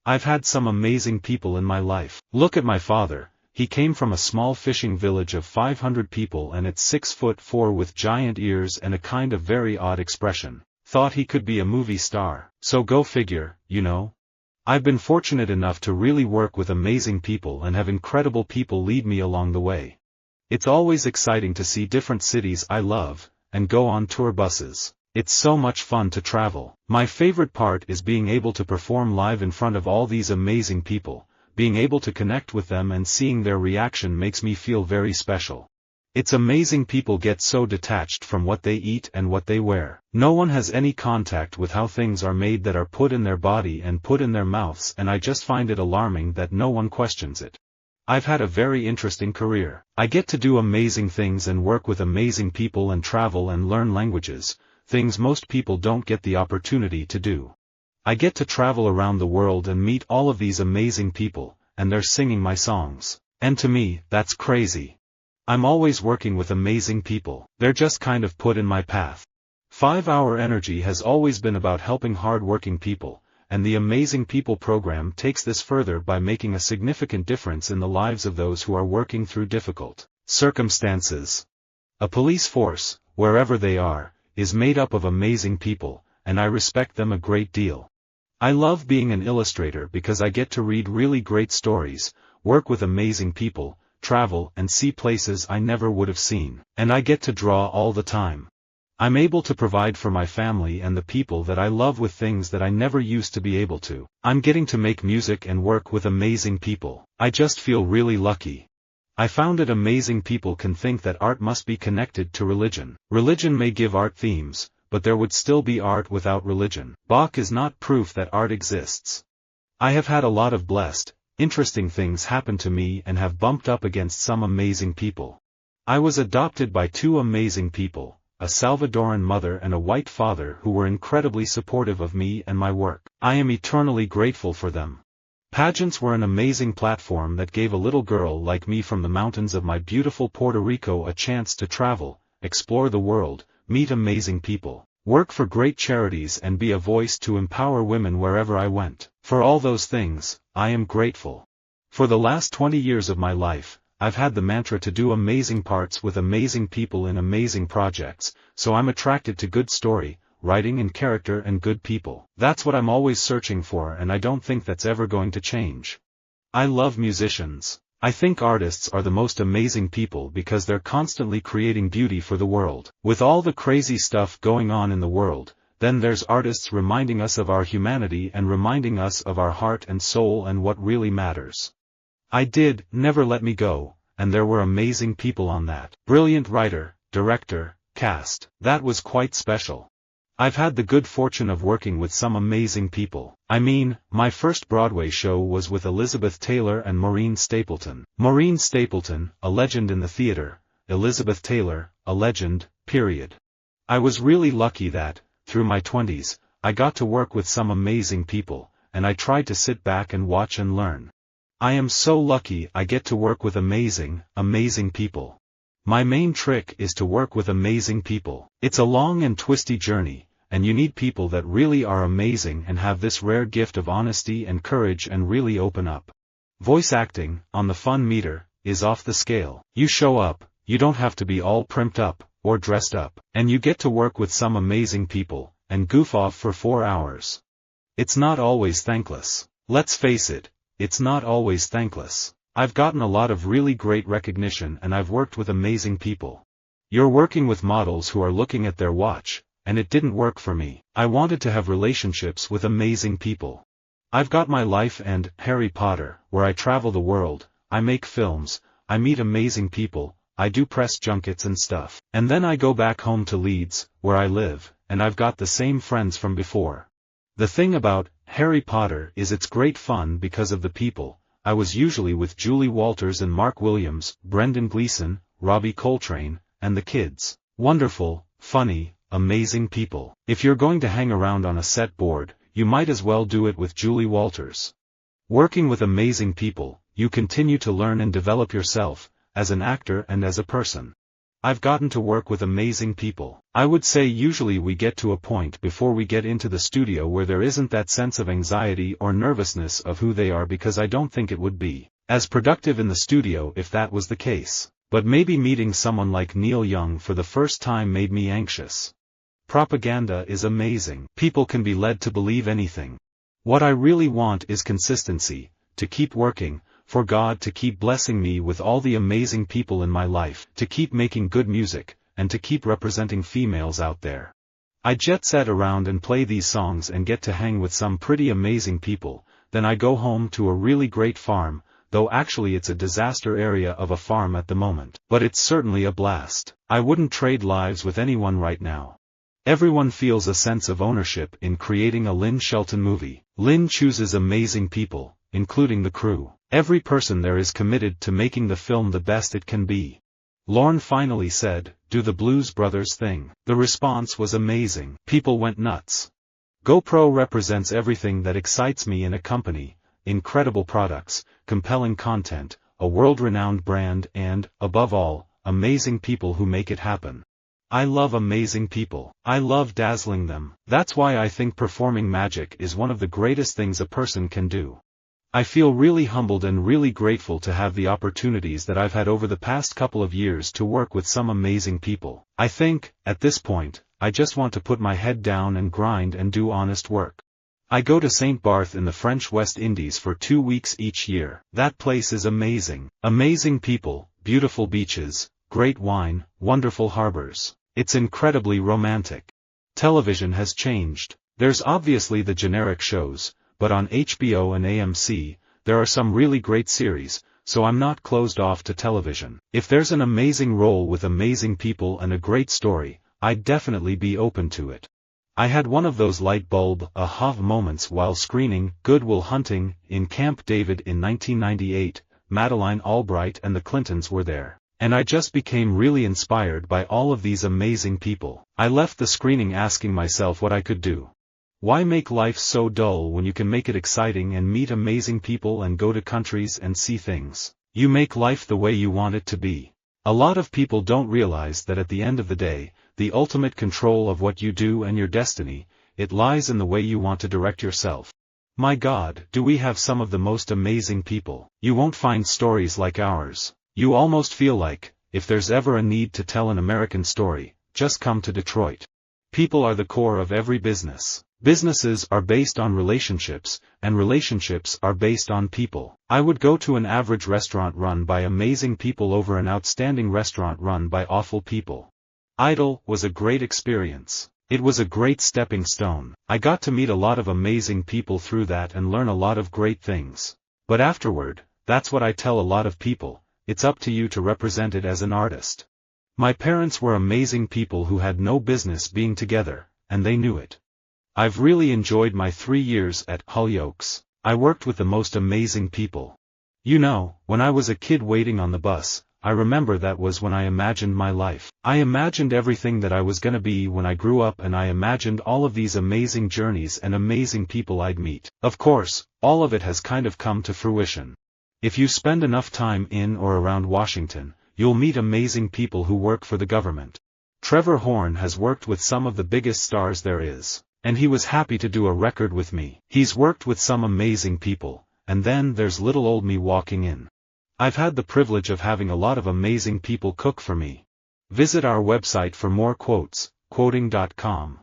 I've had some amazing people in my life. Look at my father. He came from a small fishing village of 500 people and it's 6'4" with giant ears and a kind of very odd expression. Thought he could be a movie star. So go figure, you know. I've been fortunate enough to really work with amazing people and have incredible people lead me along the way. It's always exciting to see different cities I love, and go on tour buses. It's so much fun to travel. My favorite part is being able to perform live in front of all these amazing people. Being able to connect with them and seeing their reaction makes me feel very special. It's amazing people get so detached from what they eat and what they wear. No one has any contact with how things are made that are put in their body and put in their mouths, and I just find it alarming that no one questions it. I've had a very interesting career. I get to do amazing things and work with amazing people and travel and learn languages, things most people don't get the opportunity to do. I get to travel around the world and meet all of these amazing people, and they're singing my songs. And to me, that's crazy. I'm always working with amazing people. They're just kind of put in my path. 5 Hour Energy has always been about helping hard-working people, and the Amazing People program takes this further by making a significant difference in the lives of those who are working through difficult circumstances. A police force, wherever they are, is made up of amazing people, and I respect them a great deal. I love being an illustrator because I get to read really great stories, work with amazing people, travel and see places I never would have seen, and I get to draw all the time. I'm able to provide for my family and the people that I love with things that I never used to be able to. I'm getting to make music and work with amazing people. I just feel really lucky. I found it amazing people can think that art must be connected to religion. Religion may give art themes, but there would still be art without religion. Bach is not proof that art exists. I have had a lot of blessed, interesting things happen to me and have bumped up against some amazing people. I was adopted by 2 amazing people, a Salvadoran mother and a white father who were incredibly supportive of me and my work. I am eternally grateful for them. Pageants were an amazing platform that gave a little girl like me from the mountains of my beautiful Puerto Rico a chance to travel, explore the world, meet amazing people, work for great charities and be a voice to empower women wherever I went. For all those things, I am grateful. For the last 20 years of my life, I've had the mantra to do amazing parts with amazing people in amazing projects, so I'm attracted to good story, writing and character and good people. That's what I'm always searching for, and I don't think that's ever going to change. I love musicians. I think artists are the most amazing people because they're constantly creating beauty for the world. With all the crazy stuff going on in the world, then there's artists reminding us of our humanity and reminding us of our heart and soul and what really matters. I did Never Let Me Go, and there were amazing people on that. Brilliant writer, director, cast. That was quite special. I've had the good fortune of working with some amazing people. I mean, my first Broadway show was with Elizabeth Taylor and Maureen Stapleton. Maureen Stapleton, a legend in the theater, Elizabeth Taylor, a legend, period. I was really lucky that, through my 20s, I got to work with some amazing people, and I tried to sit back and watch and learn. I am so lucky I get to work with amazing, amazing people. My main trick is to work with amazing people. It's a long and twisty journey, and you need people that really are amazing and have this rare gift of honesty and courage and really open up. Voice acting, on the fun meter, is off the scale. You show up, you don't have to be all primped up, or dressed up, and you get to work with some amazing people, and goof off for 4 hours. It's not always thankless. Let's face it, it's not always thankless. I've gotten a lot of really great recognition and I've worked with amazing people. You're working with models who are looking at their watch, and it didn't work for me. I wanted to have relationships with amazing people. I've got my life and Harry Potter, where I travel the world, I make films, I meet amazing people, I do press junkets and stuff. And then I go back home to Leeds, where I live, and I've got the same friends from before. The thing about Harry Potter is it's great fun because of the people. I was usually with Julie Walters and Mark Williams, Brendan Gleeson, Robbie Coltrane, and the kids. Wonderful, funny, amazing people. If you're going to hang around on a set board, you might as well do it with Julie Walters. Working with amazing people, you continue to learn and develop yourself, as an actor and as a person. I've gotten to work with amazing people. I would say usually we get to a point before we get into the studio where there isn't that sense of anxiety or nervousness of who they are, because I don't think it would be as productive in the studio if that was the case. But maybe meeting someone like Neil Young for the first time made me anxious. Propaganda is amazing. People can be led to believe anything. What I really want is consistency, to keep working, for God to keep blessing me with all the amazing people in my life, to keep making good music, and to keep representing females out there. I jet set around and play these songs and get to hang with some pretty amazing people, then I go home to a really great farm, though actually it's a disaster area of a farm at the moment. But it's certainly a blast. I wouldn't trade lives with anyone right now. Everyone feels a sense of ownership in creating a Lynn Shelton movie. Lynn chooses amazing people, including the crew. Every person there is committed to making the film the best it can be. Lorne finally said, "Do the Blues Brothers thing." The response was amazing. People went nuts. GoPro represents everything that excites me in a company: incredible products, compelling content, a world-renowned brand and, above all, amazing people who make it happen. I love amazing people. I love dazzling them. That's why I think performing magic is one of the greatest things a person can do. I feel really humbled and really grateful to have the opportunities that I've had over the past couple of years to work with some amazing people. I think, at this point, I just want to put my head down and grind and do honest work. I go to St. Barth in the French West Indies for 2 weeks each year. That place is amazing. Amazing people, beautiful beaches, great wine, wonderful harbors. It's incredibly romantic. Television has changed. There's obviously the generic shows, but on HBO and AMC, there are some really great series, so I'm not closed off to television. If there's an amazing role with amazing people and a great story, I'd definitely be open to it. I had one of those light bulb aha moments while screening Good Will Hunting in Camp David in 1998. Madeleine Albright and the Clintons were there. And I just became really inspired by all of these amazing people. I left the screening asking myself what I could do. Why make life so dull when you can make it exciting and meet amazing people and go to countries and see things? You make life the way you want it to be. A lot of people don't realize that at the end of the day, the ultimate control of what you do and your destiny, it lies in the way you want to direct yourself. My God, do we have some of the most amazing people. You won't find stories like ours. You almost feel like, if there's ever a need to tell an American story, just come to Detroit. People are the core of every business. Businesses are based on relationships, and relationships are based on people. I would go to an average restaurant run by amazing people over an outstanding restaurant run by awful people. Idol was a great experience. It was a great stepping stone. I got to meet a lot of amazing people through that and learn a lot of great things. But afterward, that's what I tell a lot of people. It's up to you to represent it as an artist. My parents were amazing people who had no business being together, and they knew it. I've really enjoyed my 3 years at Hollyoaks. I worked with the most amazing people. You know, when I was a kid waiting on the bus, I remember that was when I imagined my life. I imagined everything that I was gonna be when I grew up, and I imagined all of these amazing journeys and amazing people I'd meet. Of course, all of it has kind of come to fruition. If you spend enough time in or around Washington, you'll meet amazing people who work for the government. Trevor Horn has worked with some of the biggest stars there is, and he was happy to do a record with me. He's worked with some amazing people, and then there's little old me walking in. I've had the privilege of having a lot of amazing people cook for me. Visit our website for more quotes, quoting.com.